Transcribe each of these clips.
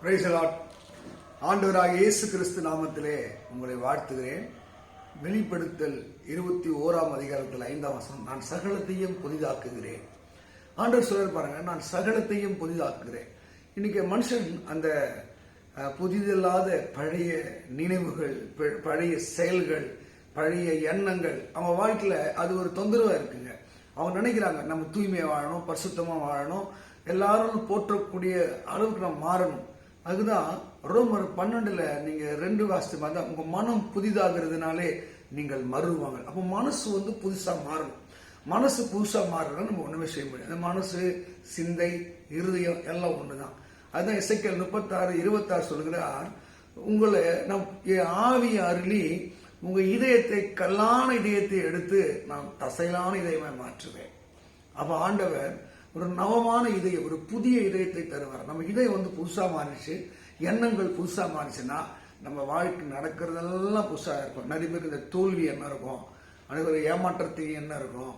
Praise the Lord. ஆண்டவராகிய இயேசு கிறிஸ்து நாமத்திலே உங்களை வாழ்த்துகிறேன். வெளிப்படுத்தல் 21ஆம் அதிகாரத்தில் 5ஆம் வசனம், நான் சகலத்தையும் புதிதாக்குகிறேன். ஆண்டவர் சொல்றார் பாருங்க, நான் சகலத்தையும் புதிதாக்குகிறேன். இன்னைக்கு மனுஷன் அந்த புதிதில்லாத பழைய நினைவுகள், பழைய செயல்கள், பழைய எண்ணங்கள் அவன் வாழ்க்கையில அது ஒரு தொந்தரவா இருக்குங்க. அவங்க நினைக்கிறாங்க நம்ம தூய்மையா வாழணும், பரிசுத்தமா வாழணும், எல்லாரும் போற்றக்கூடிய அளவுக்கு நம்ம மாறணும். அதுதான் ரோமர் 12 நீங்க 2 வாசித்து பார்த்தா, உங்க மனம் புதிதாகிறதுனாலே நீங்கள் மறுவாங்க. அப்போ மனசு புதுசா மாறணும். மனசு புதுசா மாறணும், நம்ம ஒண்ணுமே செய்ய முடியும். அந்த மனசு, சிந்தை, இருதயம் எல்லாம் ஒண்ணுதான். அதுதான் எசேக்கியேல் 36:26 சொல்கிறார், உங்களை நம் ஆவியை அருளி உங்க இதயத்தை, கல்லான இதயத்தை எடுத்து நான் தசையிலான இதயமாய் மாற்றுவேன். அப்ப ஆண்டவர் ஒரு நவமான இதயம், ஒரு புதிய இதயத்தை தருவார். நம்ம இதயம் புதுசா மாறிச்சு, எண்ணங்கள் புதுசா மாறிச்சுன்னா நம்ம வாழ்க்கை நடக்கிறதெல்லாம் புதுசா இருக்கும். நிறைய பேருக்கு இந்த தோல்வி எண்ணம் இருக்கும், அதுக்கு ஏமாற்றத்தின் எண்ணம் இருக்கும்,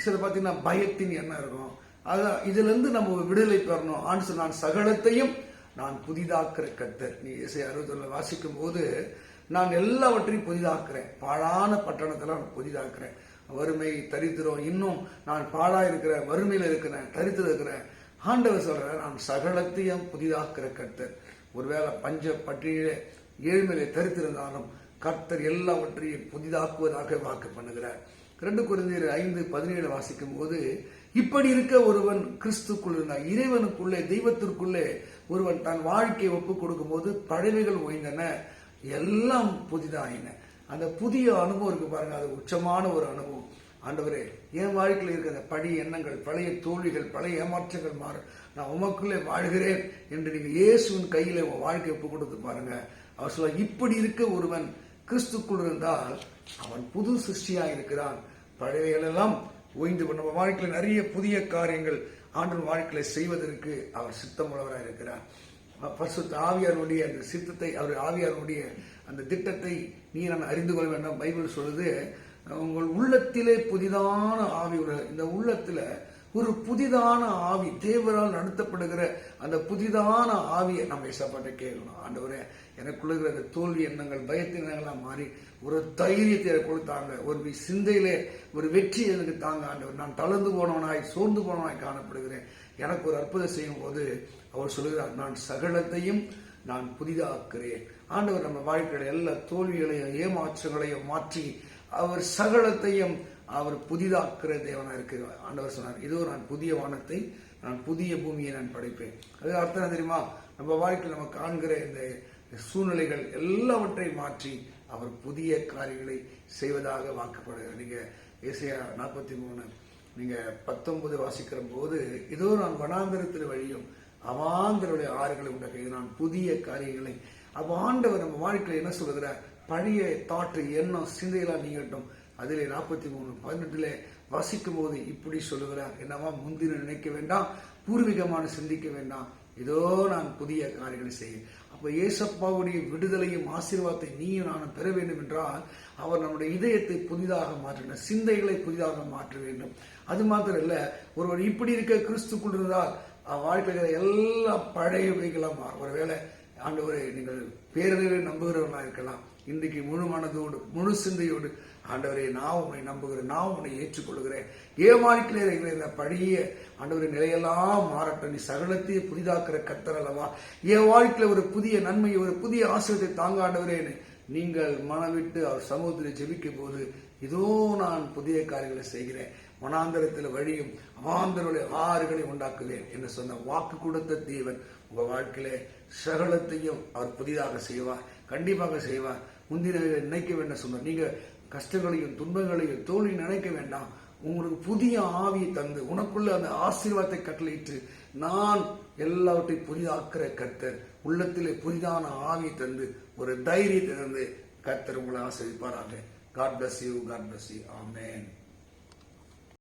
சில பார்த்தீங்கன்னா பயத்தின் எண்ணம் இருக்கும். அதான் இதுல இருந்து நம்ம விடுதலை பெறணும். ஆண்டு நான் சகலத்தையும் நான் புதிதாக்குற கர்த்தர். நீ இசை 61 வாசிக்கும் போது, நான் எல்லாவற்றையும் புதிதாக்குறேன், பாழான பட்டணத்துல நான் புதிதாக்குறேன். வறுமை, தரித்திரம், இன்னும் நான் பாழா இருக்கிறேன், வறுமையில இருக்கிறேன், தரித்திரம் இருக்கிறேன். ஆண்டவர் சொல்ற, நான் சகலத்தையும் புதிதாக்குற கர்த்தர். ஒருவேளை பஞ்ச பட்டியல ஏழ்மையில தரித்திருந்தாலும் கர்த்தர் எல்லாவற்றையும் புதிதாக்குவதாக வாக்கு பண்ணுகிறார். 2 கொரிந்தியர் 5:17 வாசிக்கும் போது, இப்படி இருக்க ஒருவன் கிறிஸ்துக்குள் இருந்தான். இறைவனுக்குள்ளே, தெய்வத்திற்குள்ளே ஒருவன் தன் வாழ்க்கையை ஒப்புக் கொடுக்கும் போது பழமைகள் ஓய்ந்தன, எல்லாம் புதிதாயின. அந்த புதிய அனுபவம் இருக்கு பாருங்க, அது உச்சமான ஒரு அனுபவம். ஆண்டவரே, என் வாழ்க்கையில் இருக்கிற அந்த பழைய எண்ணங்கள், பழைய தோல்விகள், பழைய ஏமாற்றங்கள் மாறும், நான் உமக்குள்ளே வாழ்கிறேன் என்று நீங்க இயேசுவின் கையில உங்க வாழ்க்கையை ஒப்பு கொடுத்து பாருங்க. அவர் சொல்ல, இப்படி இருக்க ஒருவன் கிறிஸ்துக்குள் இருந்தால் அவன் புது சிருஷ்டியா இருக்கிறான், பழையவைகள் எல்லாம் ஓய்ந்து. நம்ம வாழ்க்கையில் நிறைய புதிய காரியங்கள் ஆண்டவன் வாழ்க்கையில செய்வதற்கு அவர் சித்தமுள்ளவராக இருக்கிறார். பரிசுத்த ஆவியாருடைய அந்த சித்தத்தை, அவர் ஆவியாருடைய அந்த திட்டத்தை நீ நான் அறிந்து கொள்ள வேண்டும். பைபிள் சொல்லுது, உங்கள் உள்ளத்திலே புதிதான ஆவி, இந்த உள்ளத்துல ஒரு புதிதான ஆவி, தேவரால் நடத்தப்படுகிற அந்த புதிதான ஆவியை நம்ம ஏசப்பாட்ட கேட்கணும். ஆண்டவரே, எனக்குள்ள அந்த தோல்வி எண்ணங்கள், பயத்தின் எண்ணங்கள்லாம் மாறி ஒரு தைரியத்தை எனக்கு கொடுத்தாங்க, ஒரு சிந்தையிலே ஒரு வெற்றி எனக்கு தாங்க. ஆண்டவர், நான் தளர்ந்து போனவனாய், சோர்ந்து போனவனாய் காணப்படுகிறேன், எனக்கு ஒரு அற்புதம் செய்யும் போது அவர் சொல்லுகிறார், நான் சகலத்தையும் நான் புதிதாக்குகிறேன். ஆண்டவர் நம்ம வாழ்க்கையில எல்லா தோல்விகளையும் ஏமாற்றங்களையும் மாற்றி அவர் சகலத்தையும் அவர் புதிதாக்குற தேவனா இருக்கிறார். ஆண்டவர் சொன்னார், இதோ நான் புதிய வானத்தை, நான் புதிய பூமியை நான் படைப்பேன். அது அர்த்தம் தெரியுமா? நம்ம வாழ்க்கையில் நம்ம காண்கிற இந்த சூழ்நிலைகள் எல்லாவற்றையும் மாற்றி அவர் புதிய காரியங்களை செய்வதாக வாக்குப்படுகிறார். நீங்க ஏசாயா 43 நீங்க 19 வாசிக்கிற போது, இதோ நான் வனாந்தரத்தில் வழியும் அவாந்தருடைய ஆறுகளை உண்டாக்க நான் புதிய காரியங்களை. அப்ப ஆண்டவர் நம்ம வாழ்க்கையில என்ன சொல்லுகிறார்? பழைய தாட்டு, எண்ணம், சிந்தையெல்லாம் நீங்கட்டும். அதிலே 43:18 வாசிக்கும் போது இப்படி சொல்லுகிறார், என்னவா, முந்தின நினைக்க வேண்டாம், பூர்வீகமான சிந்திக்க வேண்டாம், இதோ நான் புதிய காரியங்களை செய்ய. அப்ப ஏசப்பாவுடைய விடுதலையும் ஆசீர்வாதத்தை நீயும் நானும் பெற வேண்டும் என்றால் அவர் நம்முடைய இதயத்தை புதிதாக மாற்றினார், சிந்தைகளை புதிதாக மாற்ற வேண்டும். அது மாத்திரம் இல்ல, ஒருவர் இப்படி இருக்க கிறிஸ்துக்குள் இருந்தால் வாழ்க்கையில எல்லாம் பழையவைகளாம் மாறும். ஒருவேளை ஆண்டவரை நீங்கள் பேரறிவை நம்புகிறவர்களா இருக்கலாம். இன்றைக்கு முழு மனதோடு, முழு சிந்தையோடு, ஆண்டவரை நான் உன்னை நம்புகிறேன், நான் உன்னை ஏற்றுக்கொள்கிறேன், என் வாழ்க்கையில இருக்கிற பழைய ஆண்டவரை நிலையெல்லாம் மாறட்டும், நீ சகலத்தையும் புதிதாக்குற கர்த்தர் அல்லவா, என் வாழ்க்கையில ஒரு புதிய நன்மையை, ஒரு புதிய ஆசீர்வாதத்தை தாங்க ஆண்டவரேன்னு நீங்கள் மனவிட்டு அவர் சமூகத்தில் ஜெபிக்கும் போது, இதோ நான் புதிய காரியங்களை செய்கிறேன், வனாந்தரத்தில் வழியும் அவாந்தருடைய ஆறுகளை உண்டாக்குவேன் என்று சொன்ன வாக்கு கொடுத்த தேவன் உங்க வாழ்க்கையில சகலத்தையும் அவர் புதிதாக செய்வார், கண்டிப்பாக செய்வார். முந்தினவைகளை நினைக்க வேண்டாம் சொன்னார். நீங்க கஷ்டங்களையும் துன்பங்களையும் தோல்வியும் நினைக்க வேண்டாம். உங்களுக்கு புதிய ஆவியை தந்து உனக்குள்ள அந்த ஆசீர்வாதத்தை கட்டளையிட்டு, நான் எல்லாவற்றையும் புதிதாக்குற கர்த்தர், உள்ளத்திலே புதிதான ஆவியை தந்து ஒரு தைரியத்தை தந்து கர்த்தர் உங்களை ஆசீர்வதிப்பாராக. God bless you. God bless you. Amen.